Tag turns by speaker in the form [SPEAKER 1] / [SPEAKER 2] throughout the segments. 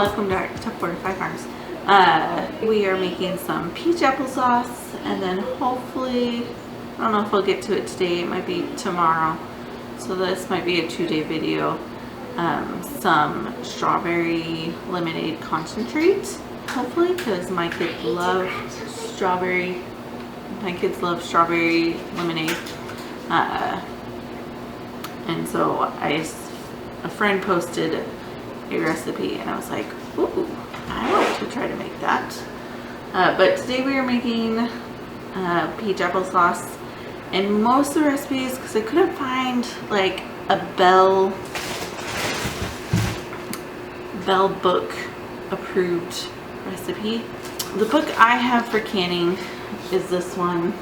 [SPEAKER 1] Welcome back to Fortified Farms. We are making some peach applesauce, and then hopefully, I don't know if we'll get to it today, it might be tomorrow. So this might be a 2-day video. Some strawberry lemonade concentrate, hopefully, because my kids love strawberry lemonade. And so a friend posted a recipe and I was like, ooh, I want to try to make that. But today we are making peach applesauce, and most of the recipes, because I couldn't find like a Bell book approved recipe. The book I have for canning is this one,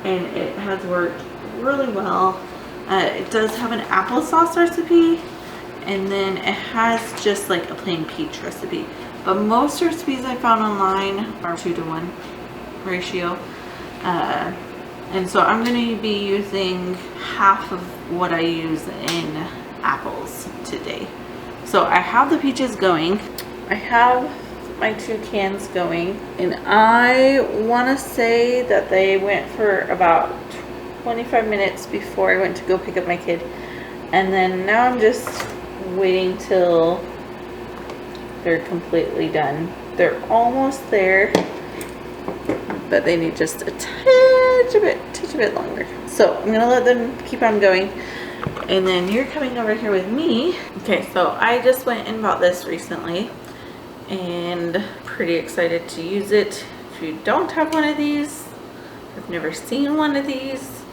[SPEAKER 1] and it has worked really well. It does have an applesauce recipe, and then it has just like a plain peach recipe. But most recipes I found online are 2-to-1 ratio. And so I'm going to be using half of what I use in apples today. So I have the peaches going. I have my 2 cans going, and I want to say that they went for about 25 minutes before I went to go pick up my kid. And then now I'm just waiting till they're completely done. They're almost there, but they need just a touch bit longer. So I'm gonna let them keep on going, and then you're coming over here with me. Okay, so I just went and bought this recently and pretty excited to use it. If you don't have one of these, I've never seen one of these,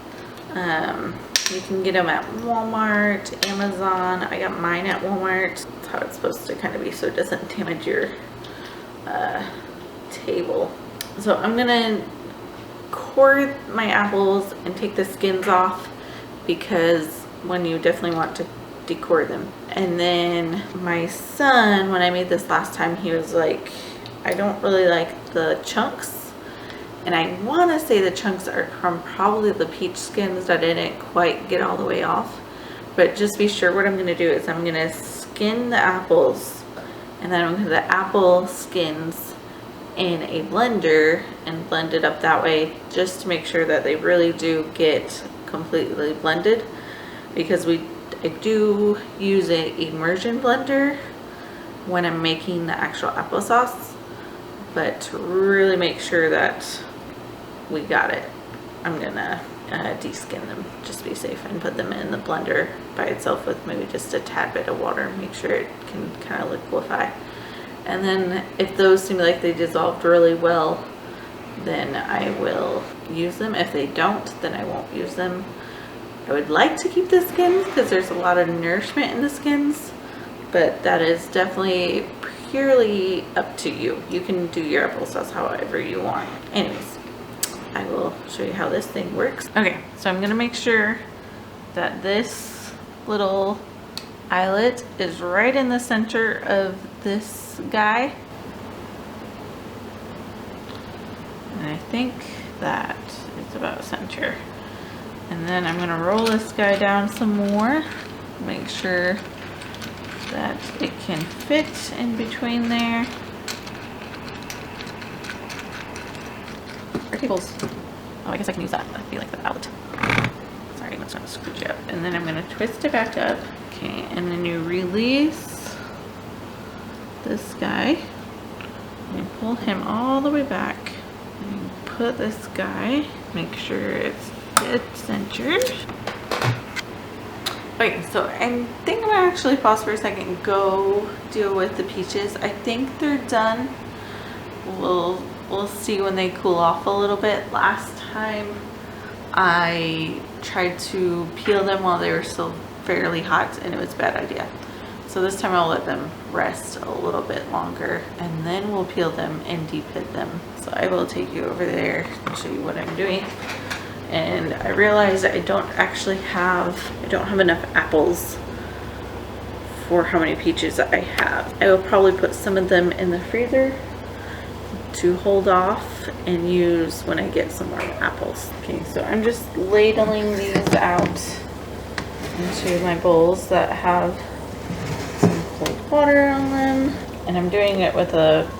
[SPEAKER 1] you can get them at Walmart, Amazon. I got mine at Walmart. That's how it's supposed to kind of be, so it doesn't damage your table. So I'm gonna core my apples and take the skins off, because when you definitely want to decore them. And then my son, when I made this last time, he was like, I don't really like the chunks. And I want to say the chunks are from probably the peach skins that didn't quite get all the way off. But just be sure, what I'm going to do is I'm going to skin the apples, and then I'm going to put the apple skins in a blender and blend it up that way, just to make sure that they really do get completely blended. Because I do use an immersion blender when I'm making the actual applesauce, but to really make sure that we got it, I'm gonna de-skin them, just be safe, and put them in the blender by itself with maybe just a tad bit of water, make sure it can kind of liquefy. And then if those seem like they dissolved really well, then I will use them. If they don't, then I won't use them. I would like to keep the skins because there's a lot of nourishment in the skins, but that is definitely purely up to you. You can do your applesauce however you want. Anyways, I will show you how this thing works. Okay, so I'm gonna make sure that this little eyelet is right in the center of this guy. And I think that it's about center. And then I'm gonna roll this guy down some more, make sure that it can fit in between there. Oh, I guess I can use that. I feel like the outlet. Sorry, I'm just gonna scooch it up. And then I'm gonna twist it back up. Okay, and then you release this guy. And you pull him all the way back. And you put this guy, make sure it's centered. Okay, so I think I'm gonna actually pause for a second and go deal with the peaches. I think they're done. We'll see when they cool off a little bit. Last time I tried to peel them while they were still fairly hot, and it was a bad idea. So this time I'll let them rest a little bit longer, and then we'll peel them and de-pit them. So I will take you over there and show you what I'm doing. And I realized I don't have enough apples for how many peaches I have. I will probably put some of them in the freezer to hold off and use when I get some more apples. Okay, so I'm just ladling these out into my bowls that have some cold water on them. And I'm doing it with a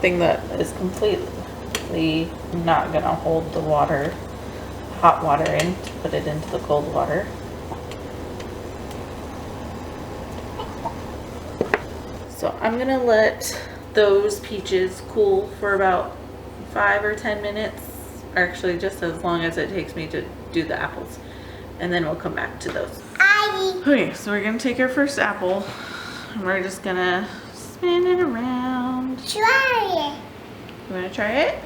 [SPEAKER 1] thing that is completely not gonna hold the water, hot water in to put it into the cold water. So I'm gonna let those peaches cool for about 5 or 10 minutes, or actually just as long as it takes me to do the apples, and then we'll come back to those. Okay, so we're gonna take our first apple and we're just gonna spin it around.
[SPEAKER 2] Try it.
[SPEAKER 1] You wanna try it?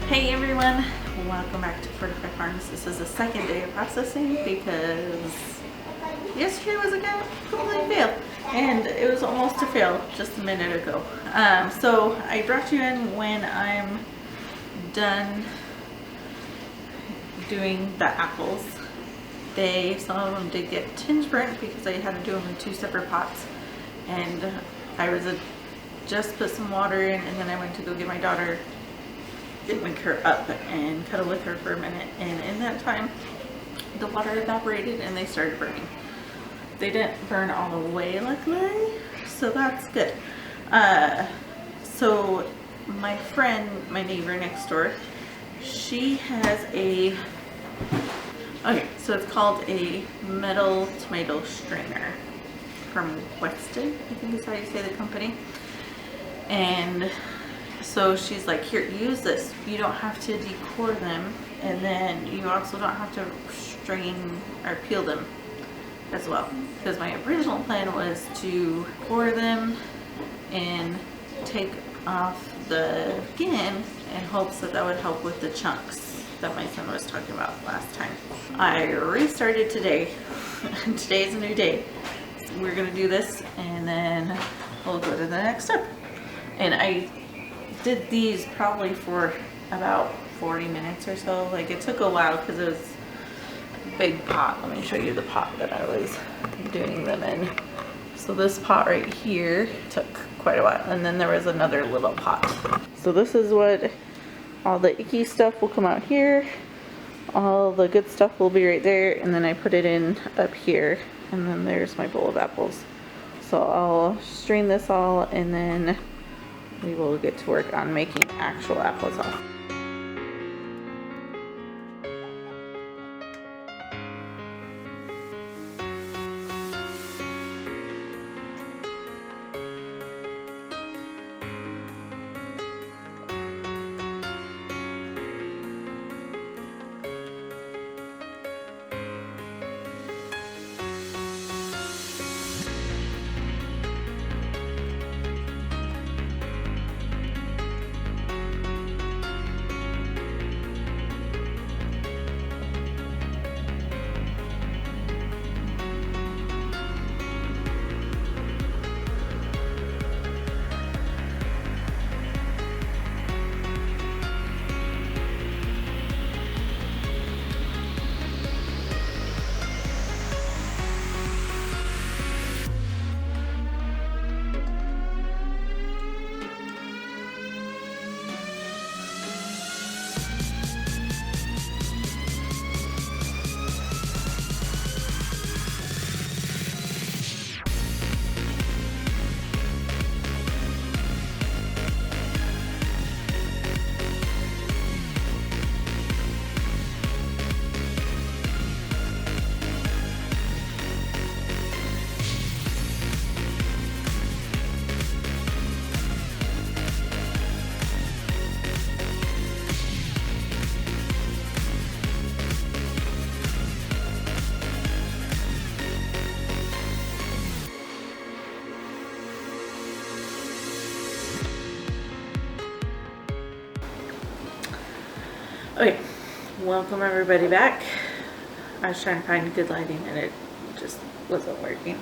[SPEAKER 1] Hey everyone, welcome back to Fortified Farms. This is the second day of processing because yesterday was a complete fail, and it was almost a fail just a minute ago. So I brought you in when I'm done doing the apples. Some of them did get tinge burnt because I had to do them in 2 separate pots, and I was just put some water in, and then I went to go get my daughter, did wake her up and cuddle with her for a minute, and in that time the water evaporated and they started burning. They didn't burn all the way luckily, so that's good. So my friend, my neighbor next door, she has so it's called a metal tomato strainer from Weston, I think is how you say the company. And so she's like, here, use this. You don't have to decore them, and then you also don't have to strain or peel them as well. Because my original plan was to core them and take off the skin in hopes that that would help with the chunks that my son was talking about last time. I restarted today. Today is a new day. We're gonna do this and then we'll go to the next step. And I did these probably for about 40 minutes or so. Like, it took a while because it was a big pot. Let me show you the pot that I was doing them in. So this pot right here took quite a while, and then there was another little pot. So this is what all the icky stuff will come out here. All the good stuff will be right there, and then I put it in up here, and then there's my bowl of apples. So I'll strain this all, and then we will get to work on making actual applesauce. Okay, welcome everybody back. I was trying to find good lighting and it just wasn't working.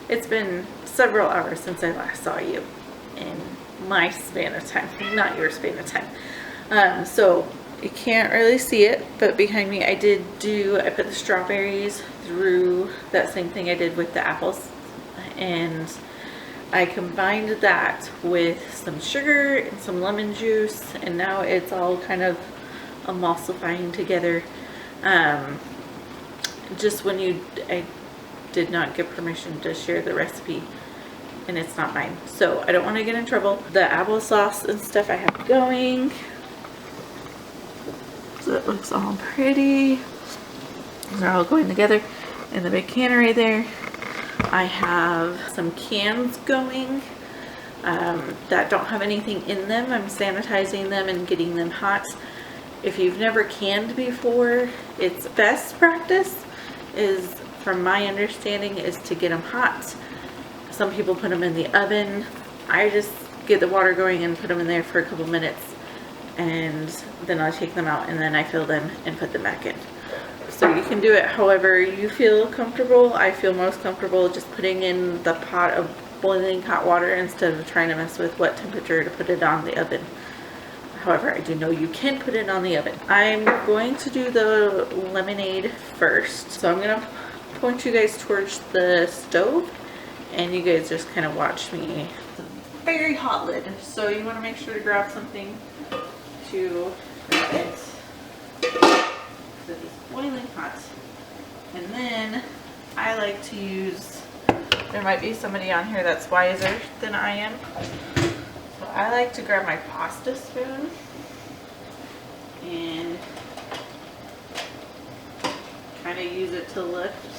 [SPEAKER 1] It's been several hours since I last saw you in my span of time, not your span of time. So you can't really see it, but behind me I put the strawberries through that same thing I did with the apples, and I combined that with some sugar and some lemon juice, and now it's all kind of emulsifying together. Just when I did not get permission to share the recipe, and it's not mine, so I don't want to get in trouble. The applesauce and stuff I have going, so it looks all pretty. They're all going together in the big can right there. I have some cans going that don't have anything in them. I'm sanitizing them and getting them hot. If you've never canned before, it's best practice is, from my understanding, is to get them hot. Some people put them in the oven. I just get the water going and put them in there for a couple minutes, and then I take them out and then I fill them and put them back in. So you can do it however you feel comfortable. I feel most comfortable just putting in the pot of boiling hot water instead of trying to mess with what temperature to put it on the oven. However, I do know you can put it on the oven. I'm going to do the lemonade first. So I'm going to point you guys towards the stove, and you guys just kind of watch me. It's a very hot lid, so you want to make sure to grab something to grab it. So it's boiling hot. And then I like to use, there might be somebody on here that's wiser than I am. So I like to grab my pasta spoon and kind of use it to lift.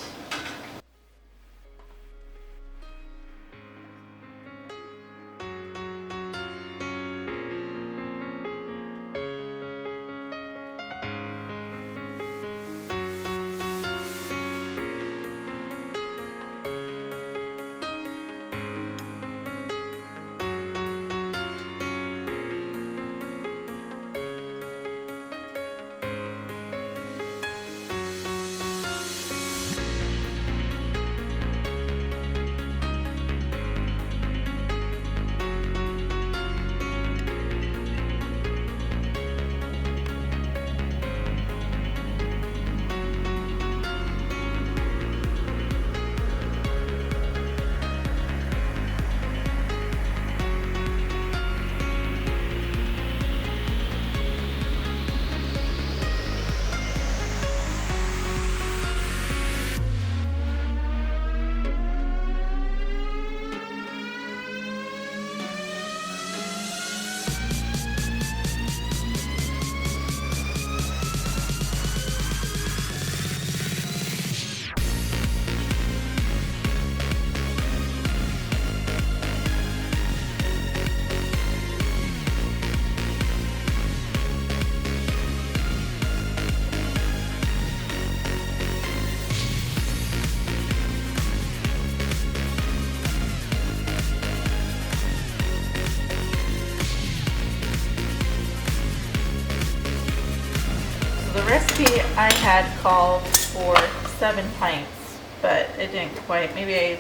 [SPEAKER 1] The recipe I had called for 7 pints, but it didn't quite. Maybe I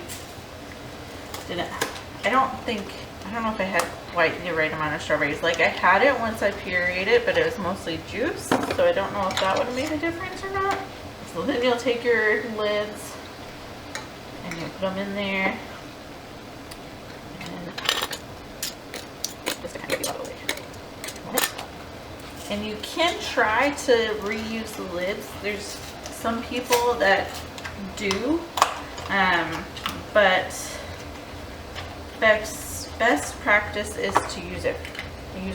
[SPEAKER 1] didn't. I don't know if I had quite the right amount of strawberries. Like, I had it once I pureed it, but it was mostly juice, so I don't know if that would have made a difference or not. So then you'll take your lids and you put them in there, and just to kind of get you out of the way. And you can try to reuse the lids. There's some people that do, but best practice is to use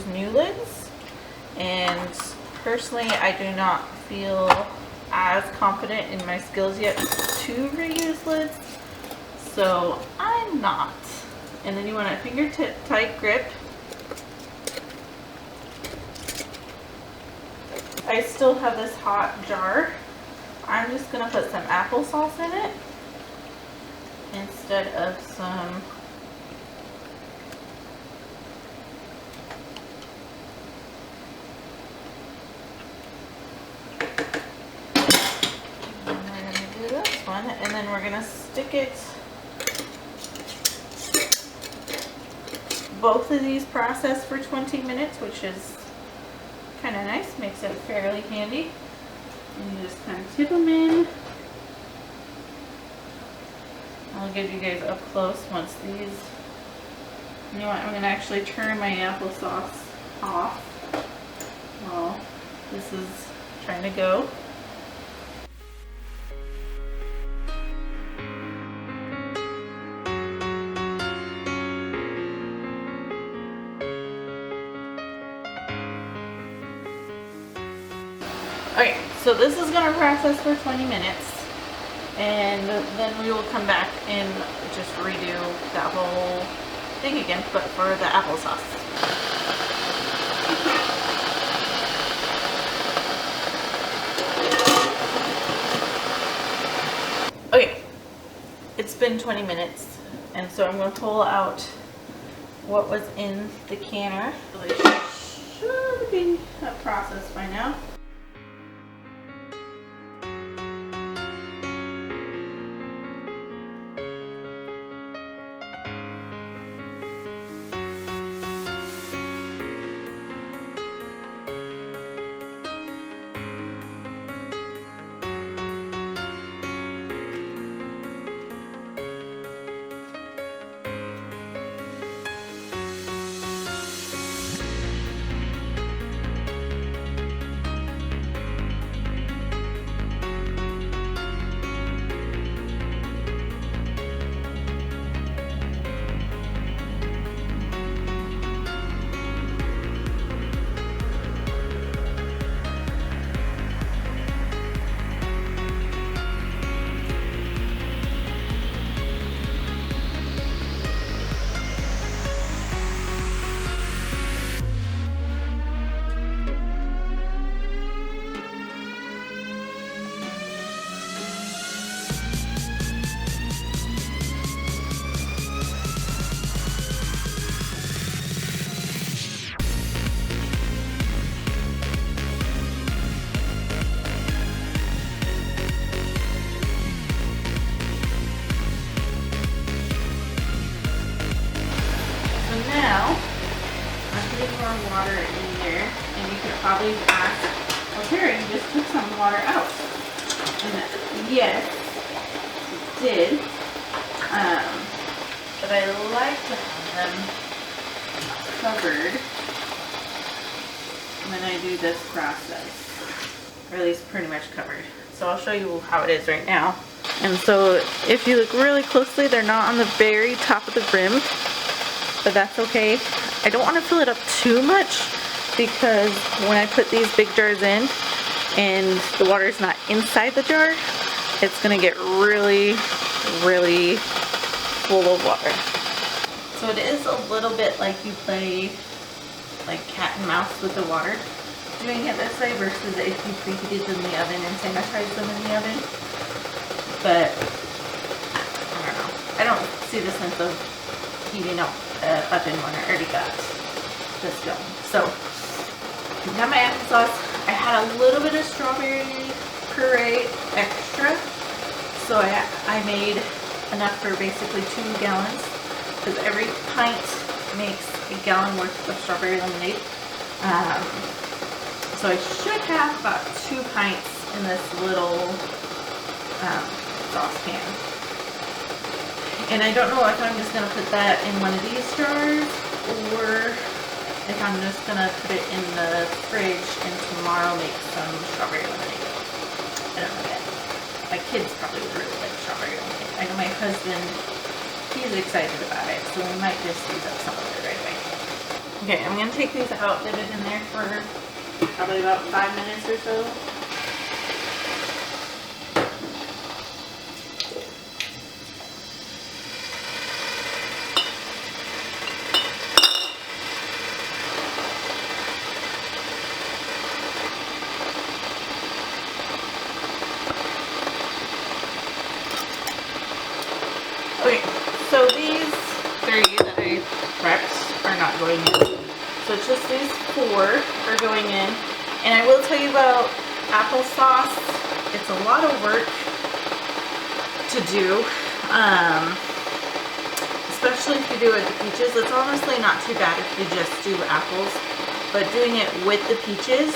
[SPEAKER 1] new lids. And personally, I do not feel as confident in my skills yet to reuse lids, so I'm not. And then you want a fingertip tight grip. I still have this hot jar. I'm just gonna put some applesauce in it instead of some one, and then we're gonna stick it, both of these process for 20 minutes, which is kind of nice, makes it fairly handy. And you just kind of tip them in. I'll give you guys up close once these, you know what, I'm gonna actually turn my applesauce off while this is trying to go. Okay, so this is going to process for 20 minutes, and then we will come back and just redo that whole thing again, but for the applesauce. Okay, it's been 20 minutes, and so I'm going to pull out what was in the canner. They should be processed by now. More water in there, and you could probably ask, well, Terry, you just took some water out. And yes, it did. But I like to have them covered when I do this process, or at least pretty much covered. So I'll show you how it is right now. And so if you look really closely, they're not on the very top of the brim, but that's okay. I don't want to fill it up too much, because when I put these big jars in and the water is not inside the jar, it's going to get really, really full of water. So it is a little bit like you play like cat and mouse with the water, doing it this way versus if you preheated them in the oven and sanitized them in the oven. But I don't know. I don't see the sense of heating up oven when I already got this going. So I got my applesauce. I had a little bit of strawberry puree extra, so I made enough for basically 2 gallons, because every pint makes a gallon worth of strawberry lemonade. So I should have about 2 pints in this little saucepan. And I don't know if I'm just going to put that in one of these jars, or if I'm just going to put it in the fridge and tomorrow make some strawberry lemonade. I don't know yet. My kids probably would really like strawberry lemonade. I know my husband, he's excited about it, so we might just use up some of it right away. Okay, I'm going to take these out, leave it in there for probably about 5 minutes or so. Okay, so these 3 that I prepped are not going in. So it's just these 4 are going in. And I will tell you about applesauce. It's a lot of work to do. Especially if you do it with the peaches. It's honestly not too bad if you just do apples, but doing it with the peaches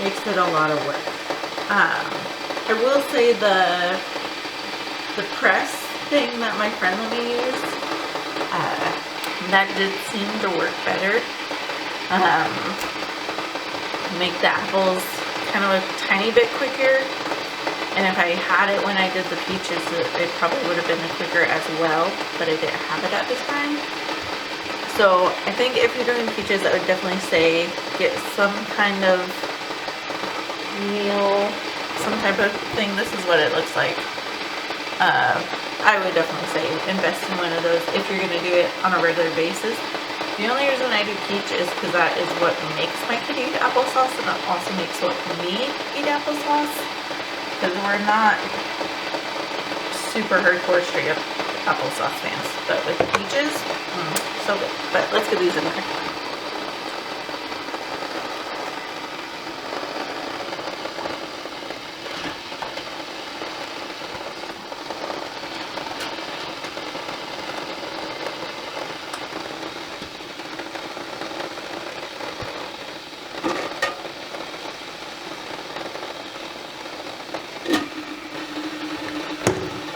[SPEAKER 1] makes it a lot of work. I will say the press thing that my friend let me use, that did seem to work better. Make the apples kind of a tiny bit quicker. And if I had it when I did the peaches, it probably would have been quicker as well, but I didn't have it at the time. So I think if you're doing peaches, I would definitely say get some kind of meal, some type of thing. This is what it looks like. I would definitely say invest in one of those if you're going to do it on a regular basis. The only reason I do peach is because that is what makes my kid eat applesauce, and it also makes what me eat applesauce. Because we're not super hardcore straight up applesauce fans. But with the peaches, so good. But let's get these in there.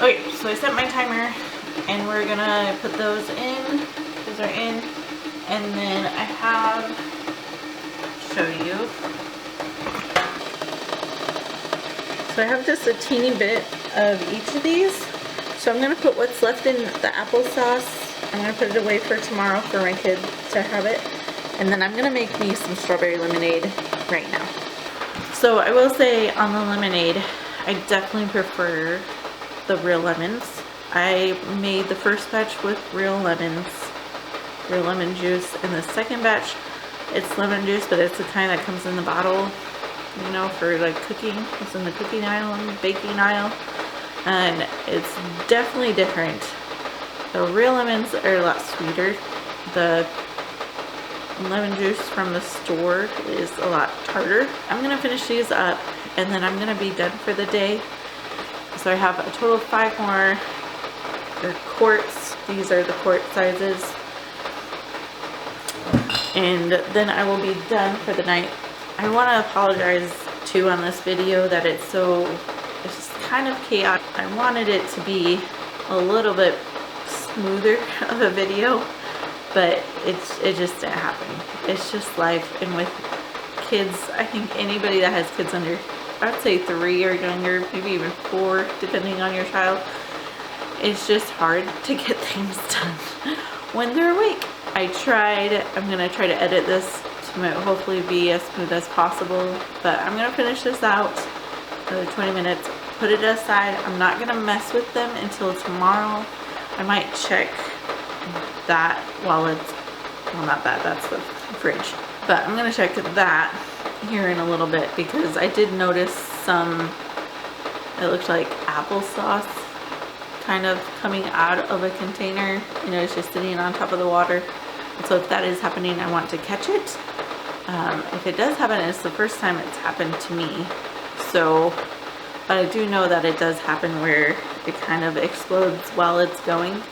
[SPEAKER 1] Okay, so I set my timer and we're gonna put those in. Those are in. And then I have, show you. So I have just a teeny bit of each of these. So I'm gonna put what's left in the applesauce. I'm gonna put it away for tomorrow for my kid to have it. And then I'm gonna make me some strawberry lemonade right now. So I will say on the lemonade, I definitely prefer the real lemons. I made the first batch with real lemons, real lemon juice, and the second batch it's lemon juice, but it's the kind that comes in the bottle, you know, for like cooking. It's in the cooking aisle and the baking aisle, and it's definitely different. The real lemons are a lot sweeter. The lemon juice from the store is a lot tartar. I'm gonna finish these up and then I'm gonna be done for the day. So I have a total of 5 more. They're quarts. These are the quart sizes. And then I will be done for the night. I want to apologize too on this video that it's kind of chaotic. I wanted it to be a little bit smoother of a video, but it just didn't happen. It's just life, and with kids, I think anybody that has kids under, I'd say 3 or younger, maybe even 4, depending on your child, it's just hard to get things done when they're awake. I'm gonna try to edit this to hopefully be as smooth as possible, but I'm gonna finish this out, another 20 minutes, put it aside. I'm not gonna mess with them until tomorrow. I might check that while it's, well, not that, that's the fridge, but I'm gonna check that here in a little bit because I did notice some, it looked like applesauce kind of coming out of a container. You know, it's just sitting on top of the water. And so if that is happening, I want to catch it. If it does happen, it's the first time it's happened to me. So, but I do know that it does happen where it kind of explodes while it's going.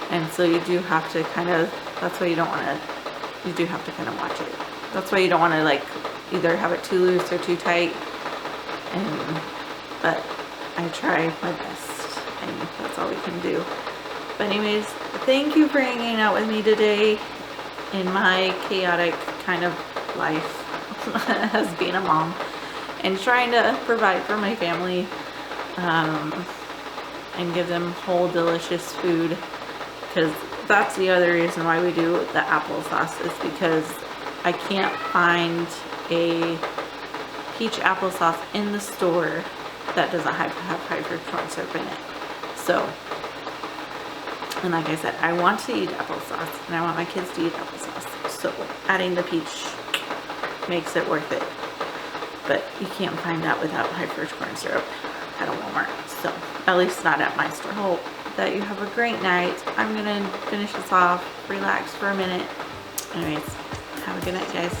[SPEAKER 1] And so you do have to kind of, that's why you don't want to, you do have to kind of watch it. That's why you don't want to like either have it too loose or too tight. But I try my best, and that's all we can do. But anyways, thank you for hanging out with me today in my chaotic kind of life as being a mom and trying to provide for my family and give them whole delicious food, because that's the other reason why we do the applesauce, is because I can't find a peach applesauce in the store that doesn't have high fructose corn syrup in it. So, and like I said, I want to eat applesauce and I want my kids to eat applesauce. So adding the peach makes it worth it. But you can't find that without high fructose corn syrup at a Walmart. So, at least not at my store. Hope that you have a great night. I'm going to finish this off, relax for a minute. Anyways, have a good night, guys.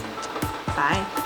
[SPEAKER 1] Bye.